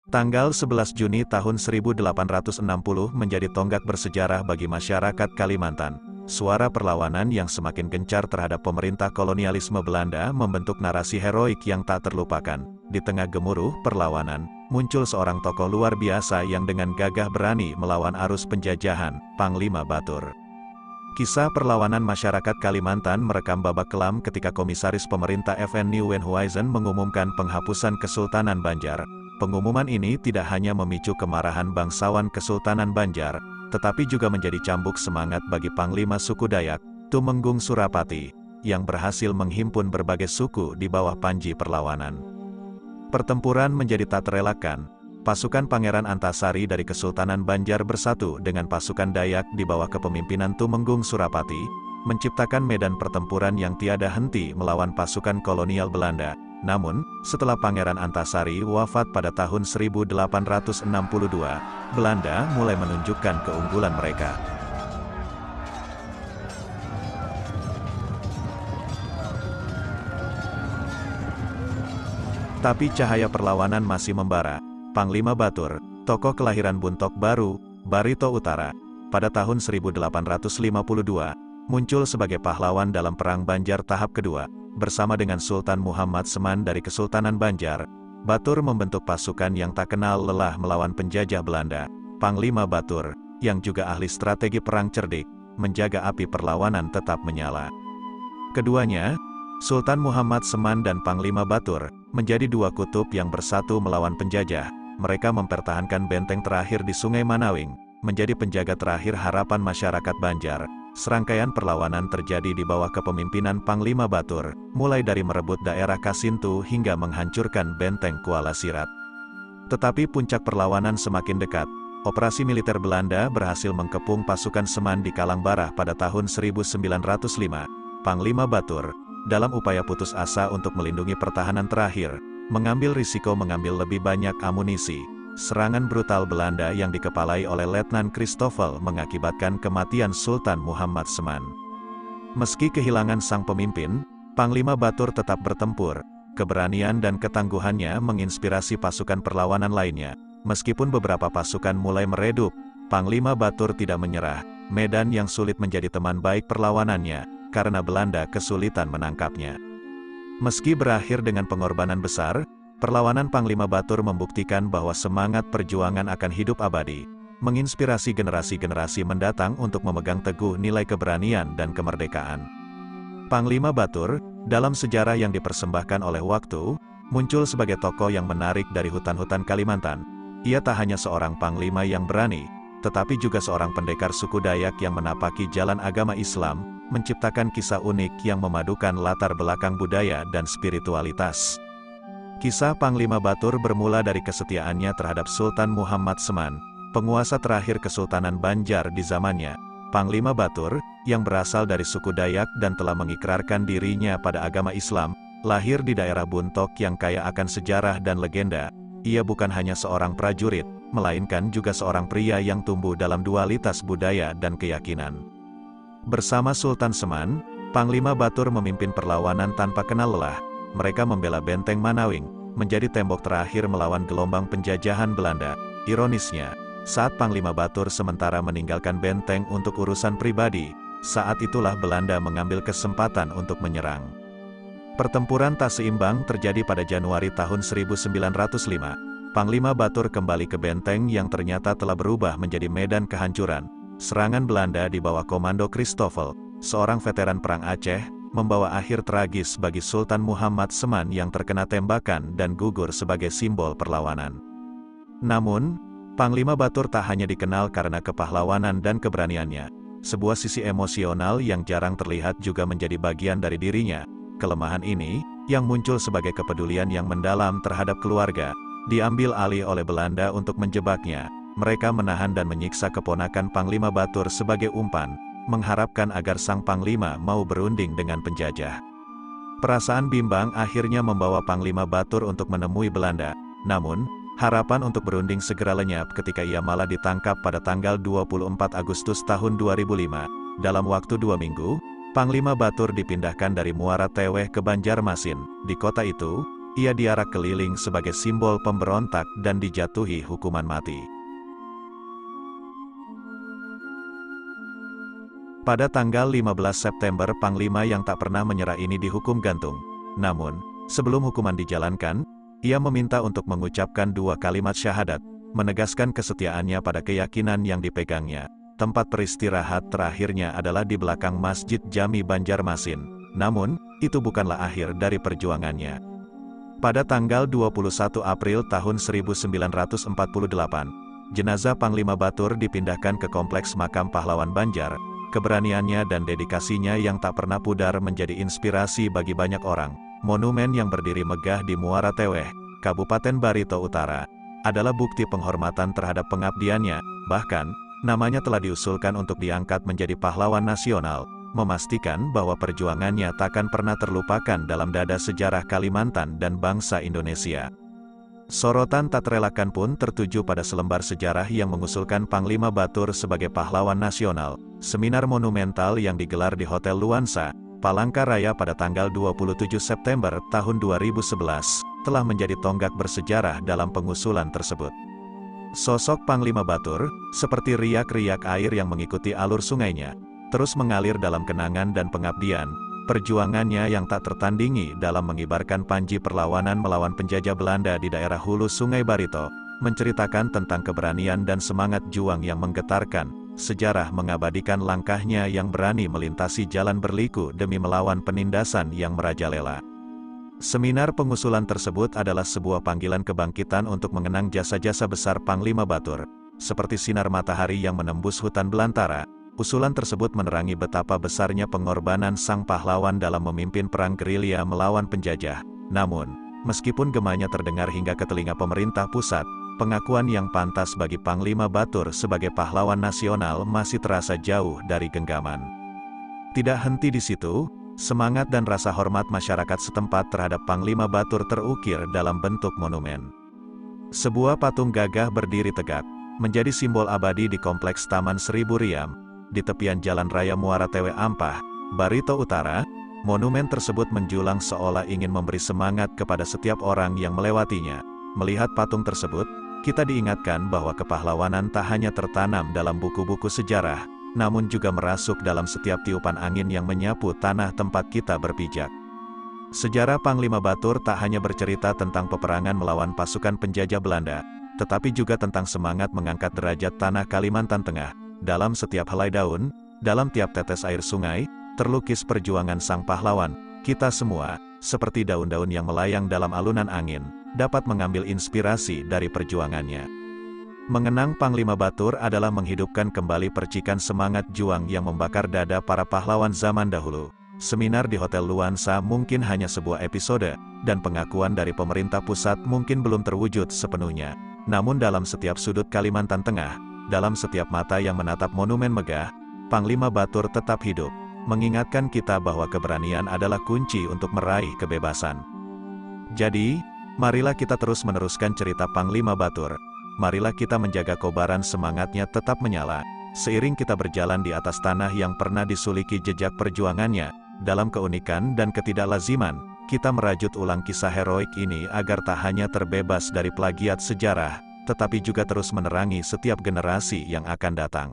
Tanggal 11 Juni tahun 1860 menjadi tonggak bersejarah bagi masyarakat Kalimantan. Suara perlawanan yang semakin gencar terhadap pemerintah kolonialisme Belanda membentuk narasi heroik yang tak terlupakan. Di tengah gemuruh perlawanan, muncul seorang tokoh luar biasa yang dengan gagah berani melawan arus penjajahan, Panglima Batur. Kisah perlawanan masyarakat Kalimantan merekam babak kelam ketika Komisaris Pemerintah FN Nieuwenhuizen mengumumkan penghapusan Kesultanan Banjar. Pengumuman ini tidak hanya memicu kemarahan bangsawan Kesultanan Banjar, tetapi juga menjadi cambuk semangat bagi Panglima suku Dayak, Tumenggung Surapati, yang berhasil menghimpun berbagai suku di bawah panji perlawanan. Pertempuran menjadi tak terelakkan. Pasukan Pangeran Antasari dari Kesultanan Banjar bersatu dengan pasukan Dayak di bawah kepemimpinan Tumenggung Surapati, menciptakan medan pertempuran yang tiada henti melawan pasukan kolonial Belanda. Namun, setelah Pangeran Antasari wafat pada tahun 1862, Belanda mulai menunjukkan keunggulan mereka. Tapi cahaya perlawanan masih membara. Panglima Batur, tokoh kelahiran Buntok Baru, Barito Utara, pada tahun 1852, muncul sebagai pahlawan dalam Perang Banjar tahap kedua. Bersama dengan Sultan Muhammad Seman dari Kesultanan Banjar, Batur membentuk pasukan yang tak kenal lelah melawan penjajah Belanda. Panglima Batur, yang juga ahli strategi perang cerdik, menjaga api perlawanan tetap menyala. Keduanya, Sultan Muhammad Seman dan Panglima Batur, menjadi dua kutub yang bersatu melawan penjajah. Mereka mempertahankan benteng terakhir di Sungai Manawing, menjadi penjaga terakhir harapan masyarakat Banjar. Serangkaian perlawanan terjadi di bawah kepemimpinan Panglima Batur, mulai dari merebut daerah Kasintu hingga menghancurkan benteng Kuala Sirat. Tetapi puncak perlawanan semakin dekat. Operasi militer Belanda berhasil mengepung pasukan Seman di Kalangbarah pada tahun 1905. Panglima Batur, dalam upaya putus asa untuk melindungi pertahanan terakhir, mengambil risiko mengambil lebih banyak amunisi. Serangan brutal Belanda yang dikepalai oleh Letnan Christoffel mengakibatkan kematian Sultan Muhammad Seman. Meski kehilangan sang pemimpin, Panglima Batur tetap bertempur. Keberanian dan ketangguhannya menginspirasi pasukan perlawanan lainnya. Meskipun beberapa pasukan mulai meredup, Panglima Batur tidak menyerah. Medan yang sulit menjadi teman baik perlawanannya, karena Belanda kesulitan menangkapnya. Meski berakhir dengan pengorbanan besar, perlawanan Panglima Batur membuktikan bahwa semangat perjuangan akan hidup abadi, menginspirasi generasi-generasi mendatang untuk memegang teguh nilai keberanian dan kemerdekaan. Panglima Batur, dalam sejarah yang dipersembahkan oleh waktu, muncul sebagai tokoh yang menarik dari hutan-hutan Kalimantan. Ia tak hanya seorang panglima yang berani, tetapi juga seorang pendekar suku Dayak yang menapaki jalan agama Islam, menciptakan kisah unik yang memadukan latar belakang budaya dan spiritualitas. Kisah Panglima Batur bermula dari kesetiaannya terhadap Sultan Muhammad Seman, penguasa terakhir Kesultanan Banjar di zamannya. Panglima Batur, yang berasal dari suku Dayak dan telah mengikrarkan dirinya pada agama Islam, lahir di daerah Buntok yang kaya akan sejarah dan legenda. Ia bukan hanya seorang prajurit, melainkan juga seorang pria yang tumbuh dalam dualitas budaya dan keyakinan. Bersama Sultan Seman, Panglima Batur memimpin perlawanan tanpa kenal lelah. Mereka membela benteng Manawing, menjadi tembok terakhir melawan gelombang penjajahan Belanda. Ironisnya, saat Panglima Batur sementara meninggalkan benteng untuk urusan pribadi, saat itulah Belanda mengambil kesempatan untuk menyerang. Pertempuran tak seimbang terjadi pada Januari tahun 1905. Panglima Batur kembali ke benteng yang ternyata telah berubah menjadi medan kehancuran. Serangan Belanda di bawah komando Christoffel, seorang veteran perang Aceh, membawa akhir tragis bagi Sultan Muhammad Seman yang terkena tembakan dan gugur sebagai simbol perlawanan. Namun, Panglima Batur tak hanya dikenal karena kepahlawanan dan keberaniannya. Sebuah sisi emosional yang jarang terlihat juga menjadi bagian dari dirinya. Kelemahan ini, yang muncul sebagai kepedulian yang mendalam terhadap keluarga, diambil alih oleh Belanda untuk menjebaknya. Mereka menahan dan menyiksa keponakan Panglima Batur sebagai umpan, mengharapkan agar sang Panglima mau berunding dengan penjajah. Perasaan bimbang akhirnya membawa Panglima Batur untuk menemui Belanda. Namun, harapan untuk berunding segera lenyap ketika ia malah ditangkap pada tanggal 24 Agustus tahun 2005. Dalam waktu 2 minggu, Panglima Batur dipindahkan dari Muara Teweh ke Banjarmasin. Di kota itu, ia diarak keliling sebagai simbol pemberontak dan dijatuhi hukuman mati. Pada tanggal 15 September, Panglima yang tak pernah menyerah ini dihukum gantung. Namun, sebelum hukuman dijalankan, ia meminta untuk mengucapkan 2 kalimat syahadat, menegaskan kesetiaannya pada keyakinan yang dipegangnya. Tempat peristirahat terakhirnya adalah di belakang Masjid Jami Banjarmasin. Namun, itu bukanlah akhir dari perjuangannya. Pada tanggal 21 April tahun 1948, jenazah Panglima Batur dipindahkan ke Kompleks Makam Pahlawan Banjar. Keberaniannya dan dedikasinya yang tak pernah pudar menjadi inspirasi bagi banyak orang. Monumen yang berdiri megah di Muara Teweh, Kabupaten Barito Utara, adalah bukti penghormatan terhadap pengabdiannya. Bahkan, namanya telah diusulkan untuk diangkat menjadi pahlawan nasional, memastikan bahwa perjuangannya takkan pernah terlupakan dalam dada sejarah Kalimantan dan bangsa Indonesia. Sorotan tak terelakkan pun tertuju pada selembar sejarah yang mengusulkan Panglima Batur sebagai pahlawan nasional. Seminar monumental yang digelar di Hotel Luansa, Palangkaraya pada tanggal 27 September tahun 2011, telah menjadi tonggak bersejarah dalam pengusulan tersebut. Sosok Panglima Batur, seperti riak-riak air yang mengikuti alur sungainya, terus mengalir dalam kenangan dan pengabdian. Perjuangannya yang tak tertandingi dalam mengibarkan panji perlawanan melawan penjajah Belanda di daerah hulu Sungai Barito, menceritakan tentang keberanian dan semangat juang yang menggetarkan. Sejarah mengabadikan langkahnya yang berani melintasi jalan berliku demi melawan penindasan yang merajalela. Seminar pengusulan tersebut adalah sebuah panggilan kebangkitan untuk mengenang jasa-jasa besar Panglima Batur. Seperti sinar matahari yang menembus hutan belantara, usulan tersebut menerangi betapa besarnya pengorbanan sang pahlawan dalam memimpin perang gerilya melawan penjajah. Namun, meskipun gemanya terdengar hingga ke telinga pemerintah pusat, pengakuan yang pantas bagi Panglima Batur sebagai pahlawan nasional masih terasa jauh dari genggaman. Tidak henti di situ, semangat dan rasa hormat masyarakat setempat terhadap Panglima Batur terukir dalam bentuk monumen. Sebuah patung gagah berdiri tegak, menjadi simbol abadi di Kompleks Taman Seribu Riam, di tepian Jalan Raya Muara Teweh Ampah, Barito Utara. Monumen tersebut menjulang seolah ingin memberi semangat kepada setiap orang yang melewatinya. Melihat patung tersebut, kita diingatkan bahwa kepahlawanan tak hanya tertanam dalam buku-buku sejarah, namun juga merasuk dalam setiap tiupan angin yang menyapu tanah tempat kita berpijak. Sejarah Panglima Batur tak hanya bercerita tentang peperangan melawan pasukan penjajah Belanda, tetapi juga tentang semangat mengangkat derajat tanah Kalimantan Tengah. Dalam setiap helai daun, dalam tiap tetes air sungai, terlukis perjuangan sang pahlawan. Kita semua, seperti daun-daun yang melayang dalam alunan angin, dapat mengambil inspirasi dari perjuangannya. Mengenang Panglima Batur adalah menghidupkan kembali percikan semangat juang yang membakar dada para pahlawan zaman dahulu. Seminar di Hotel Luansa mungkin hanya sebuah episode, dan pengakuan dari pemerintah pusat mungkin belum terwujud sepenuhnya. Namun dalam setiap sudut Kalimantan Tengah, dalam setiap mata yang menatap monumen megah, Panglima Batur tetap hidup, mengingatkan kita bahwa keberanian adalah kunci untuk meraih kebebasan. Jadi, marilah kita terus meneruskan cerita Panglima Batur. Marilah kita menjaga kobaran semangatnya tetap menyala, seiring kita berjalan di atas tanah yang pernah disuliki jejak perjuangannya. Dalam keunikan dan ketidaklaziman, kita merajut ulang kisah heroik ini agar tak hanya terbebas dari plagiat sejarah, tetapi juga terus menerangi setiap generasi yang akan datang.